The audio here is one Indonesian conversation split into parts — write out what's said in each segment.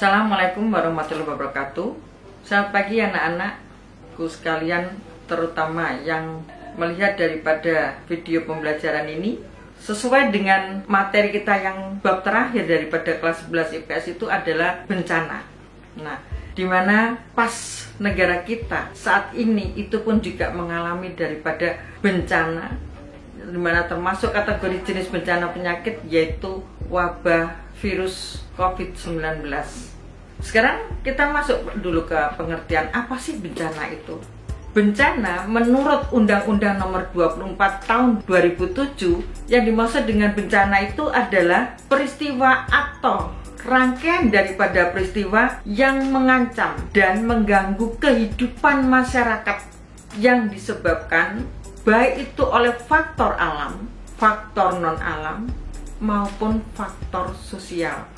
Assalamualaikum warahmatullahi wabarakatuh. Selamat pagi anak-anakku sekalian, terutama yang melihat daripada video pembelajaran ini. Sesuai dengan materi kita yang bab terakhir daripada kelas 11 IPS itu adalah bencana. Nah, dimana pas negara kita saat ini itu pun juga mengalami daripada bencana, dimana termasuk kategori jenis bencana penyakit yaitu wabah virus COVID-19. Sekarang kita masuk dulu ke pengertian apa sih bencana itu. Bencana menurut Undang-Undang Nomor 24 Tahun 2007 yang dimaksud dengan bencana itu adalah peristiwa atau rangkaian daripada peristiwa yang mengancam dan mengganggu kehidupan masyarakat yang disebabkan baik itu oleh faktor alam, faktor non-alam, maupun faktor sosial.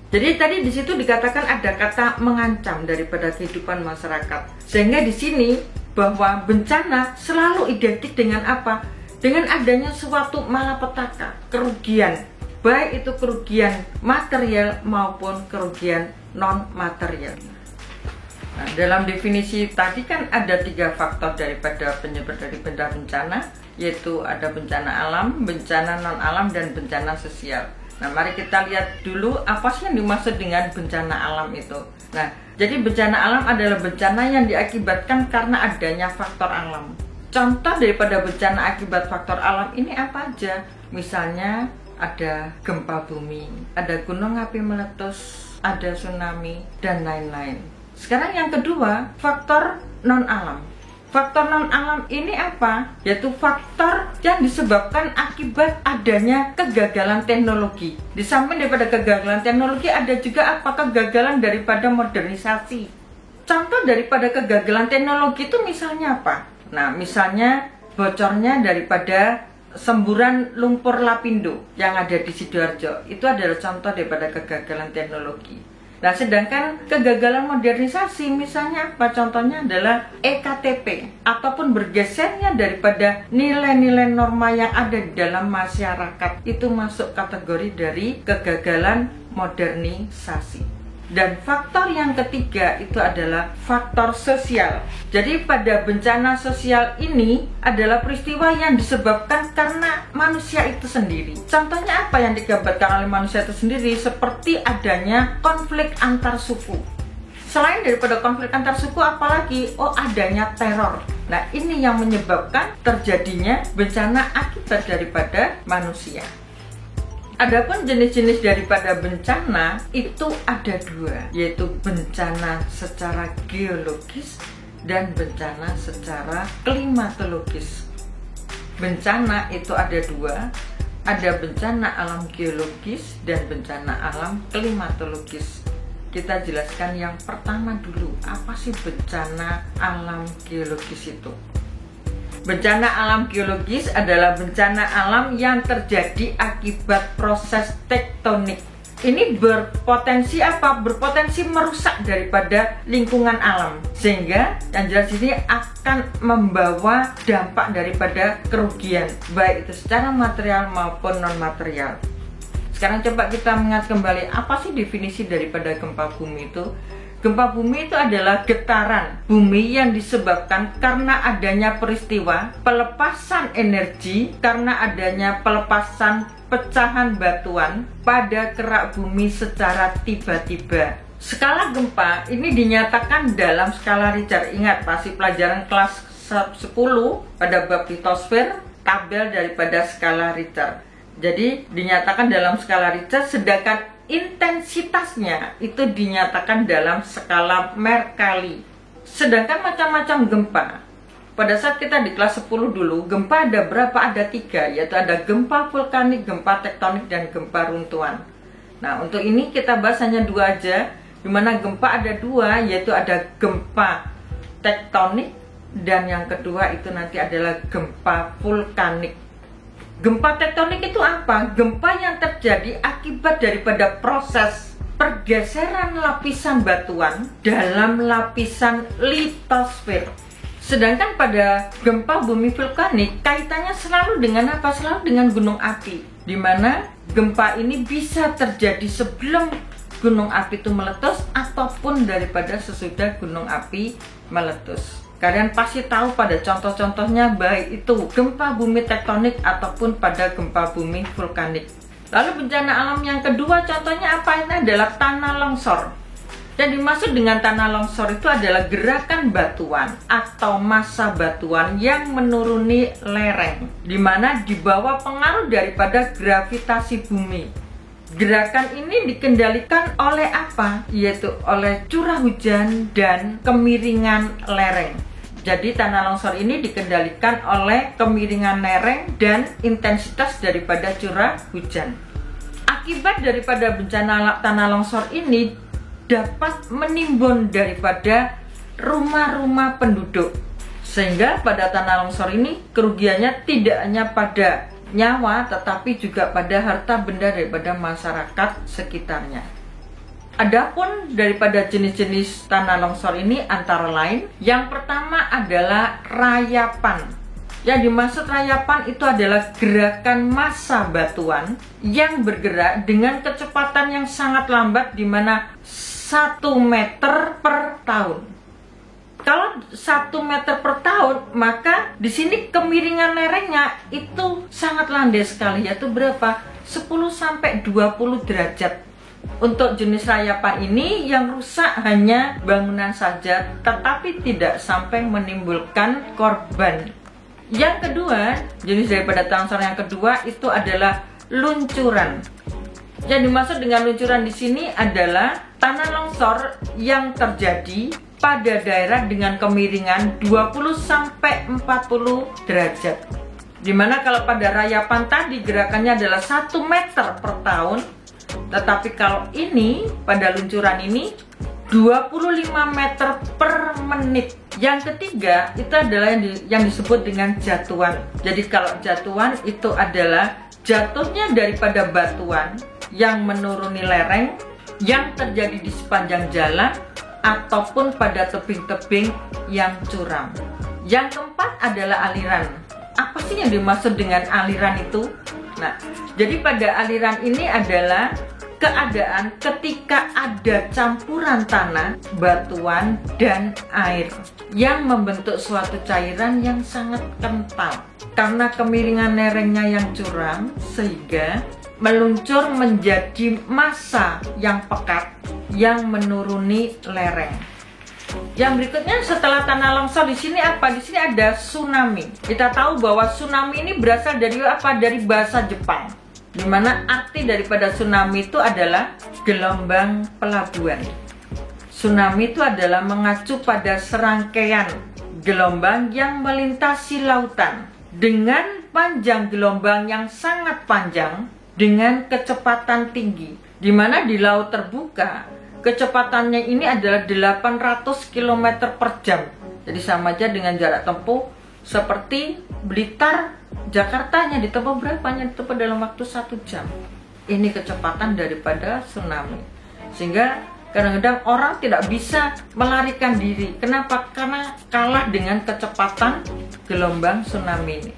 Jadi tadi di situ dikatakan ada kata mengancam daripada kehidupan masyarakat. Sehingga di sini bahwa bencana selalu identik dengan apa? Dengan adanya suatu malapetaka, kerugian, baik itu kerugian material maupun kerugian non material. Nah, dalam definisi tadi kan ada 3 faktor daripada penyebab dari bencana, yaitu ada bencana alam, bencana non-alam, dan bencana sosial. Nah, mari kita lihat dulu apa sih yang dimaksud dengan bencana alam itu. Nah, jadi bencana alam adalah bencana yang diakibatkan karena adanya faktor alam. Contoh daripada bencana akibat faktor alam ini apa aja? Misalnya ada gempa bumi, ada gunung api meletus, ada tsunami, dan lain-lain. Sekarang yang kedua, faktor non-alam. Faktor non-alam ini apa? Yaitu faktor yang disebabkan akibat adanya kegagalan teknologi. Di samping daripada kegagalan teknologi ada juga apa? Kegagalan daripada modernisasi. Contoh daripada kegagalan teknologi itu misalnya apa? Nah, misalnya bocornya daripada semburan lumpur Lapindo yang ada di Sidoarjo. Itu adalah contoh daripada kegagalan teknologi. Nah, sedangkan kegagalan modernisasi misalnya apa? Contohnya adalah EKTP ataupun bergesernya daripada nilai-nilai norma yang ada di dalam masyarakat. Itu masuk kategori dari kegagalan modernisasi. Dan faktor yang ketiga itu adalah faktor sosial. Jadi pada bencana sosial ini adalah peristiwa yang disebabkan karena manusia itu sendiri. Contohnya apa yang digambarkan oleh manusia itu sendiri? Seperti adanya konflik antar suku. Selain daripada konflik antar suku, apalagi adanya teror. Nah, ini yang menyebabkan terjadinya bencana akibat daripada manusia. Adapun jenis-jenis daripada bencana itu ada 2, yaitu bencana secara geologis dan bencana secara klimatologis. Bencana itu ada 2, ada bencana alam geologis dan bencana alam klimatologis. Kita jelaskan yang pertama dulu, apa sih bencana alam geologis itu? Bencana alam geologis adalah bencana alam yang terjadi akibat proses tektonik. Ini berpotensi apa? Berpotensi merusak daripada lingkungan alam. Sehingga yang jelas ini akan membawa dampak daripada kerugian, baik itu secara material maupun non-material. Sekarang coba kita mengingat kembali, apa sih definisi daripada gempa bumi itu? Gempa bumi itu adalah getaran bumi yang disebabkan karena adanya peristiwa pelepasan energi, karena adanya pelepasan pecahan batuan pada kerak bumi secara tiba-tiba. Skala gempa ini dinyatakan dalam skala Richter. Ingat, pasti pelajaran kelas 10 pada bab litosfer, tabel daripada skala Richter. Jadi dinyatakan dalam skala Richter, sedangkan intensitasnya itu dinyatakan dalam skala Mercalli. Sedangkan macam-macam gempa, pada saat kita di kelas 10 dulu, gempa ada berapa? Ada 3, yaitu ada gempa vulkanik, gempa tektonik, dan gempa runtuhan. Nah, untuk ini kita bahas hanya 2 aja, dimana gempa ada 2, yaitu ada gempa tektonik, dan yang kedua itu nanti adalah gempa vulkanik. Gempa tektonik itu apa? Gempa yang terjadi akibat daripada proses pergeseran lapisan batuan dalam lapisan litosfer. Sedangkan pada gempa bumi vulkanik kaitannya selalu dengan apa? Selalu dengan gunung api. Di mana gempa ini bisa terjadi sebelum gunung api itu meletus ataupun daripada sesudah gunung api meletus. Kalian pasti tahu pada contoh-contohnya, baik itu gempa bumi tektonik ataupun pada gempa bumi vulkanik. Lalu bencana alam yang kedua contohnya apa? Ini adalah tanah longsor. Yang dimaksud dengan tanah longsor itu adalah gerakan batuan atau massa batuan yang menuruni lereng, di mana di bawah pengaruh daripada gravitasi bumi. Gerakan ini dikendalikan oleh apa? Yaitu oleh curah hujan dan kemiringan lereng. Jadi tanah longsor ini dikendalikan oleh kemiringan lereng dan intensitas daripada curah hujan. Akibat daripada bencana tanah longsor ini dapat menimbun daripada rumah-rumah penduduk, sehingga pada tanah longsor ini kerugiannya tidak hanya pada nyawa tetapi juga pada harta benda daripada masyarakat sekitarnya. Adapun daripada jenis-jenis tanah longsor ini antara lain, yang pertama adalah rayapan. Yang dimaksud rayapan itu adalah gerakan massa batuan yang bergerak dengan kecepatan yang sangat lambat, di mana 1 meter per tahun. Kalau 1 meter per tahun, maka di sini kemiringan lerengnya itu sangat landai sekali, yaitu berapa? 10-20 derajat. Untuk jenis rayapan ini yang rusak hanya bangunan saja, tetapi tidak sampai menimbulkan korban. Yang kedua, jenis daripada tanah longsor yang kedua itu adalah luncuran. Yang dimaksud dengan luncuran di sini adalah tanah longsor yang terjadi pada daerah dengan kemiringan 20-40 derajat. Dimana kalau pada rayapan tadi gerakannya adalah 1 meter per tahun, tetapi kalau ini pada luncuran ini 25 meter per menit. Yang ketiga itu adalah yang disebut dengan jatuhan. Jadi kalau jatuhan itu adalah jatuhnya daripada batuan yang menuruni lereng yang terjadi di sepanjang jalan ataupun pada tebing-tebing yang curam. Yang keempat adalah aliran. Apa sih yang dimaksud dengan aliran itu? Nah, jadi pada aliran ini adalah keadaan ketika ada campuran tanah, batuan, dan air yang membentuk suatu cairan yang sangat kental. Karena kemiringan lerengnya yang curam, sehingga meluncur menjadi massa yang pekat yang menuruni lereng. Yang berikutnya setelah tanah longsor di sini apa? Di sini ada tsunami. Kita tahu bahwa tsunami ini berasal dari apa? Dari bahasa Jepang, di mana arti daripada tsunami itu adalah gelombang pelabuhan. Tsunami itu adalah mengacu pada serangkaian gelombang yang melintasi lautan dengan panjang gelombang yang sangat panjang dengan kecepatan tinggi, di mana di laut terbuka kecepatannya ini adalah 800 km per jam. Jadi sama aja dengan jarak tempuh seperti Blitar Jakarta nya ditempuh berapa? Nya ditempuh dalam waktu 1 jam. Ini kecepatan daripada tsunami. Sehingga kadang-kadang orang tidak bisa melarikan diri. Kenapa? Karena kalah dengan kecepatan gelombang tsunami ini.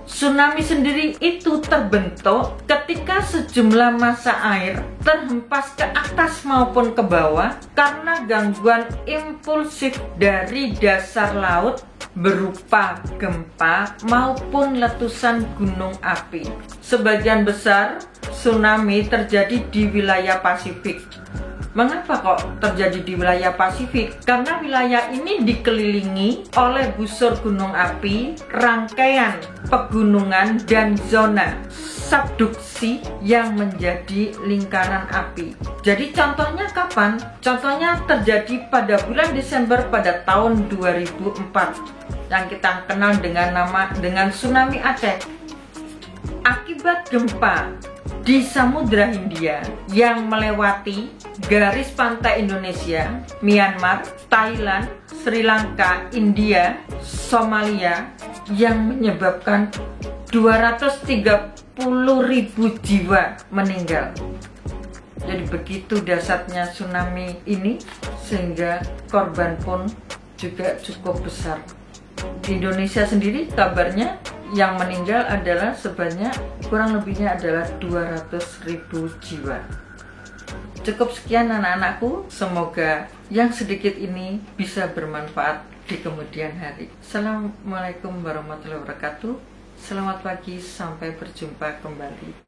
Tsunami sendiri itu terbentuk ketika sejumlah massa air terhempas ke atas maupun ke bawah karena gangguan impulsif dari dasar laut berupa gempa maupun letusan gunung api. Sebagian besar tsunami terjadi di wilayah Pasifik. Mengapa kok terjadi di wilayah Pasifik? Karena wilayah ini dikelilingi oleh busur gunung api, rangkaian pegunungan, dan zona subduksi yang menjadi lingkaran api. Jadi contohnya kapan? Contohnya terjadi pada bulan Desember pada tahun 2004 yang kita kenal dengan tsunami Aceh. Akibat gempa di Samudra Hindia yang melewati garis pantai Indonesia, Myanmar, Thailand, Sri Lanka, India, Somalia yang menyebabkan 230.000 jiwa meninggal. Jadi begitu dahsyatnya tsunami ini sehingga korban pun juga cukup besar. Di Indonesia sendiri kabarnya yang meninggal adalah sebanyak kurang lebihnya adalah 200.000 jiwa. Cukup sekian anak-anakku, semoga yang sedikit ini bisa bermanfaat di kemudian hari. Assalamualaikum warahmatullahi wabarakatuh. Selamat pagi, sampai berjumpa kembali.